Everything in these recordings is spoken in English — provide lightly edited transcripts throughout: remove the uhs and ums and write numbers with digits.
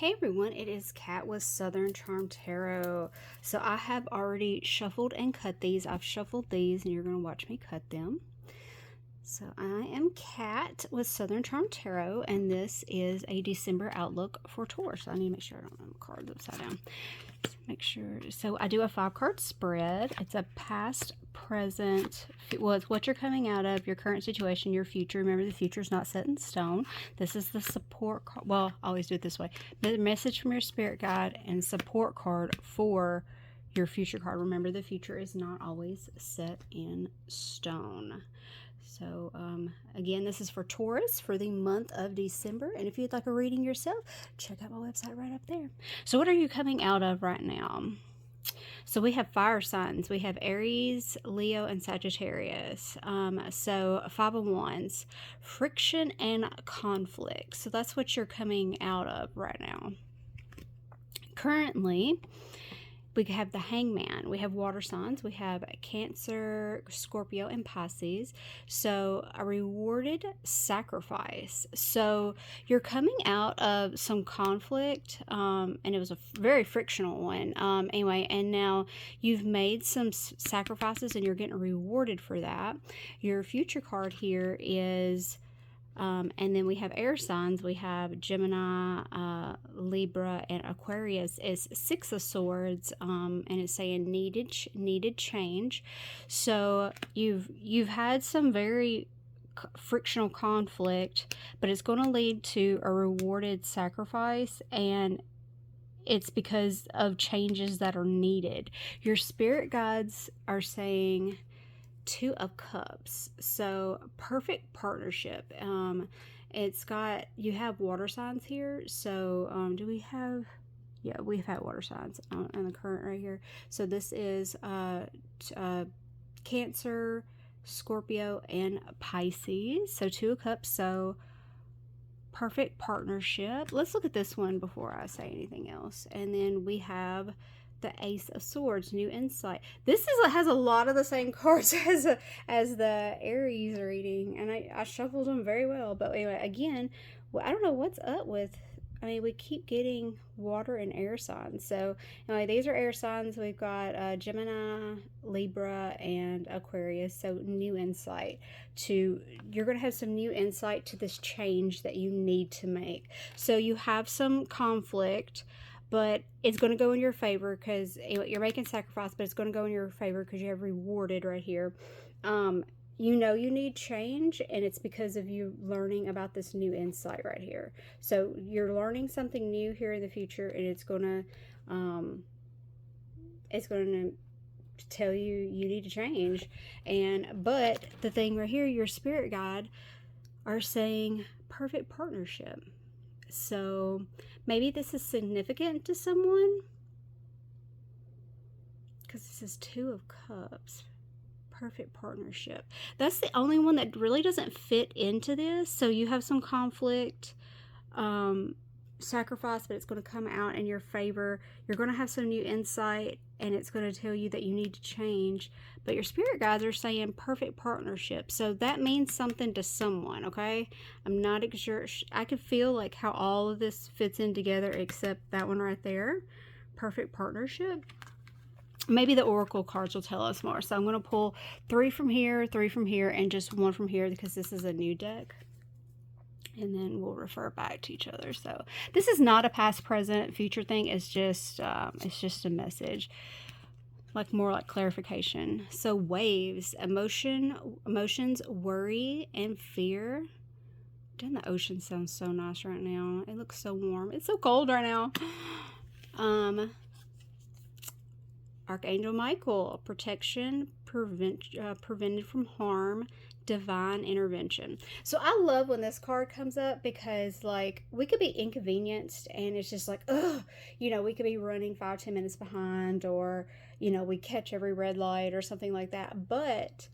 Hey everyone, it is Kat with Southern Charm Tarot. So I have already shuffled and cut these. I've shuffled these and you're going to watch me cut them. So I am Kat with Southern Charm Tarot, and this is a December outlook for Taurus. I need to make sure I don't have the cards upside down. Just make sure. So I do a 5-card spread. It's a past, present. Well, it's what you're coming out of, your current situation, your future. Remember, the future is not set in stone. This is the support card. Well, I always do it this way. The message from your spirit guide and support card for your future card. Remember, the future is not always set in stone. So, again, this is for Taurus for the month of December. And if you'd like a reading yourself, check out my website right up there. So what are you coming out of right now? So we have fire signs. We have Aries, Leo, and Sagittarius. So 5 of Wands, friction and conflict. So that's what you're coming out of right now. Currently, we have the Hangman. We have water signs. We have Cancer, Scorpio, and Pisces. So a rewarded sacrifice. So you're coming out of some conflict, and it was a very frictional one. Anyway, and now you've made some sacrifices and you're getting rewarded for that. Your future card here is... and then we have air signs. We have Gemini, Libra, and Aquarius is 6 of Swords, and it's saying needed change. So you've had some very frictional conflict, but it's going to lead to a rewarded sacrifice, and it's because of changes that are needed. Your spirit guides are saying 2 of Cups, so perfect partnership. It's got, you have water signs here, so do we have, yeah, we've had water signs in the current right here. So this is Cancer, Scorpio, and Pisces. So 2 of Cups, so perfect partnership. Let's look at this one before I say anything else. And then we have the Ace of Swords, new insight. This has a lot of the same cards as the Aries reading, and I shuffled them very well. But anyway, again, I don't know what's up with. I mean, we keep getting water and air signs. So anyway, these are air signs. We've got Gemini, Libra, and Aquarius. So new insight you're going to have some new insight to this change that you need to make. So you have some conflict, but it's going to go in your favor because you're making sacrifice, but it's going to go in your favor because you have rewarded right here. You know you need change, and it's because of you learning about this new insight right here. So you're learning something new here in the future, and it's going to tell you you need to change. But the thing right here, your spirit guide are saying perfect partnership. So maybe this is significant to someone because this is 2 of Cups. Perfect partnership. That's the only one that really doesn't fit into this. So you have some conflict, sacrifice, but it's going to come out in your favor. You're going to have some new insight, and it's going to tell you that you need to change. But your spirit guides are saying perfect partnership. So that means something to someone, okay? I'm not sure. I can feel like how all of this fits in together except that one right there. Perfect partnership. Maybe the oracle cards will tell us more. So I'm going to pull 3 from here, 3 from here, and just 1 from here because this is a new deck. And then we'll refer back to each other. So this is not a past, present, future thing. It's just a message, like more like clarification. So waves, emotions, worry, and fear. Doesn't the ocean sound so nice right now? It looks so warm. It's so cold right now. Archangel Michael, protection, prevented from harm, divine intervention. So I love when this card comes up because, like, we could be inconvenienced and it's just like, ugh, we could be running 5-10 minutes behind, or, we catch every red light or something like that. But,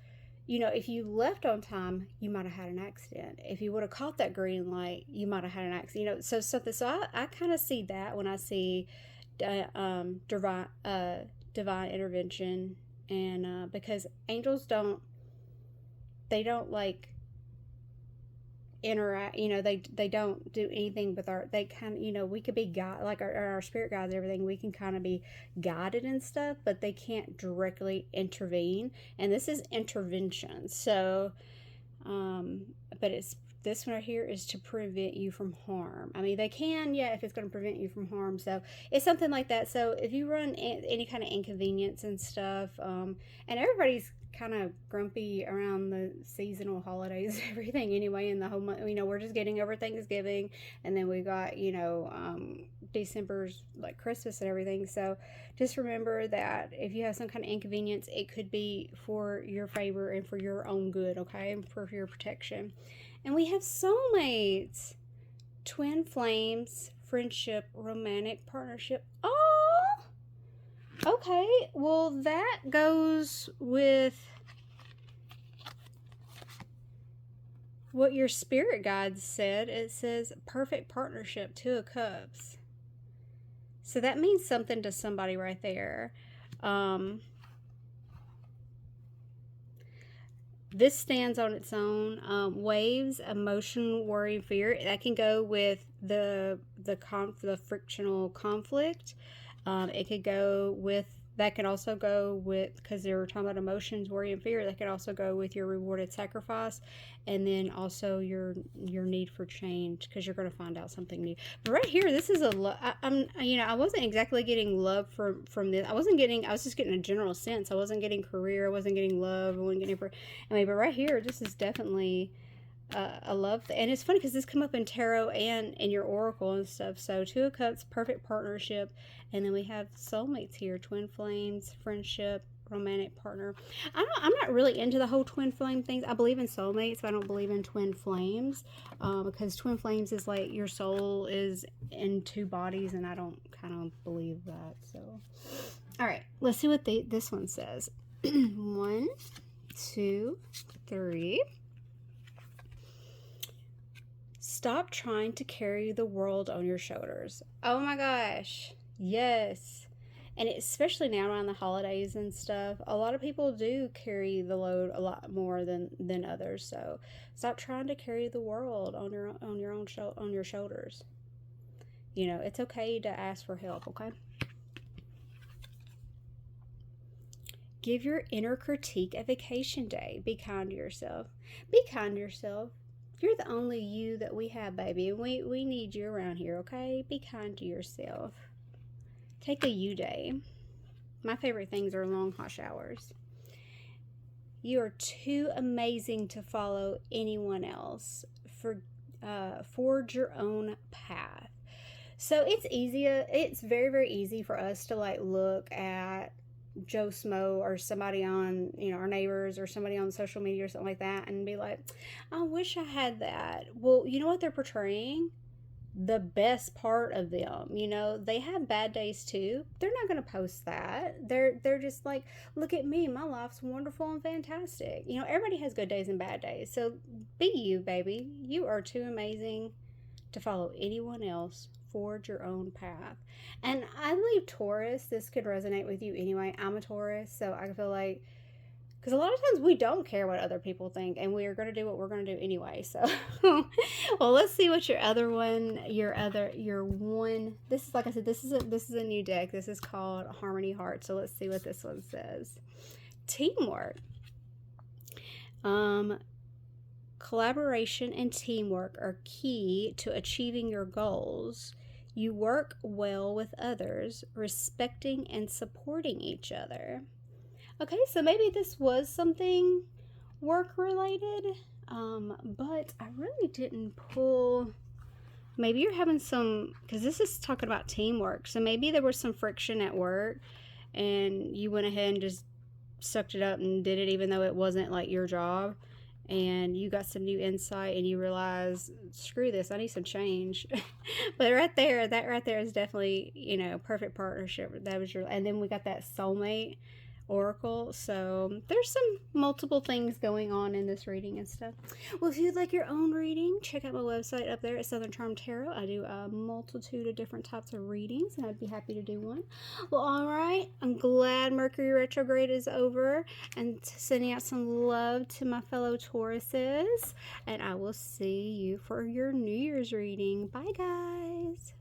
if you left on time, you might have had an accident. If you would have caught that green light, you might have had an accident. So I kind of see that when I see divine intervention, and because angels don't like interact, you know, they don't do anything with our, they kind of, you know, we could be guide, like our spirit guides and everything, we can kind of be guided and stuff, but they can't directly intervene, and this is intervention. So but it's, this one right here is to prevent you from harm. I mean, they can, yeah, if it's going to prevent you from harm. So it's something like that. So if you run any kind of inconvenience and stuff, and everybody's kind of grumpy around the seasonal holidays, everything anyway, in the whole month, you know, we're just getting over Thanksgiving, and then we got, you know, December's like Christmas and everything. So just remember that if you have some kind of inconvenience, it could be for your favor and for your own good, okay, and for your protection. And we have soulmates, twin flames, friendship, romantic partnership. Oh, okay. Well, that goes with what your spirit guides said. It says perfect partnership, Two of Cups. So that means something to somebody right there. This stands on its own. Waves, emotion, worry, fear. That can go with the frictional conflict. It could go with, that can also go with, because they were talking about emotions, worry, and fear. That could also go with your rewarded sacrifice, and then also your need for change, because you're going to find out something new. But right here, this is I'm, you know, I wasn't exactly getting love from this. I was just getting a general sense. I wasn't getting career. I wasn't getting love. I wasn't getting, I mean, but right here, this is definitely a love. And it's funny because this come up in tarot and in your oracle and stuff. So Two of Cups, perfect partnership, and then we have soulmates here, twin flames, friendship, romantic partner. I'm not really into the whole twin flame things. I believe in soulmates, but I don't believe in twin flames, because twin flames is like your soul is in two bodies, and I don't kind of believe that. So, all right, let's see what this one says. 1, 2, 3. Stop trying to carry the world on your shoulders. Oh my gosh. Yes. And especially now around the holidays and stuff, a lot of people do carry the load a lot more than others. So stop trying to carry the world on your shoulders. You know, it's okay to ask for help, okay? Give your inner critique a vacation day. Be kind to yourself. Be kind to yourself. You're the only you that we have, baby, and we need you around here, okay? Be kind to yourself. Take a you day. My favorite things are long, hot showers. You are too amazing to follow anyone else. Forge your own path. So it's very, very easy for us to like look at Joe Smo or somebody on, you know, our neighbors or somebody on social media or something like that and be like, I wish I had that. Well, you know what they're portraying? The best part of them. You know, they have bad days too. They're not going to post that. They're just like, look at me, my life's wonderful and fantastic. You know, everybody has good days and bad days. So be you, baby. You are too amazing to follow anyone else. Forge your own path. And I believe Taurus, this could resonate with you anyway. I'm a Taurus, so I feel like, because a lot of times we don't care what other people think, and we are going to do what we're going to do anyway. So, well, let's see what your one. This is, like I said, this is a new deck. This is called Harmony Heart. So let's see what this one says. Teamwork. Collaboration and teamwork are key to achieving your goals. You work well with others, respecting and supporting each other. Okay, so maybe this was something work related, but I really didn't pull. Maybe you're having some, because this is talking about teamwork, so maybe there was some friction at work and you went ahead and just sucked it up and did it even though it wasn't like your job, and you got some new insight and you realize, screw this, I need some change. But that right there is definitely, you know, perfect partnership. That was your, and then we got that soulmate oracle. So there's some multiple things going on in this reading and stuff. Well, if you'd like your own reading, check out my website up there at Southern Charm Tarot. I do a multitude of different types of readings, and I'd be happy to do one. Well, all right. I'm glad Mercury retrograde is over, and sending out some love to my fellow Tauruses. And I will see you for your New Year's reading. Bye, guys.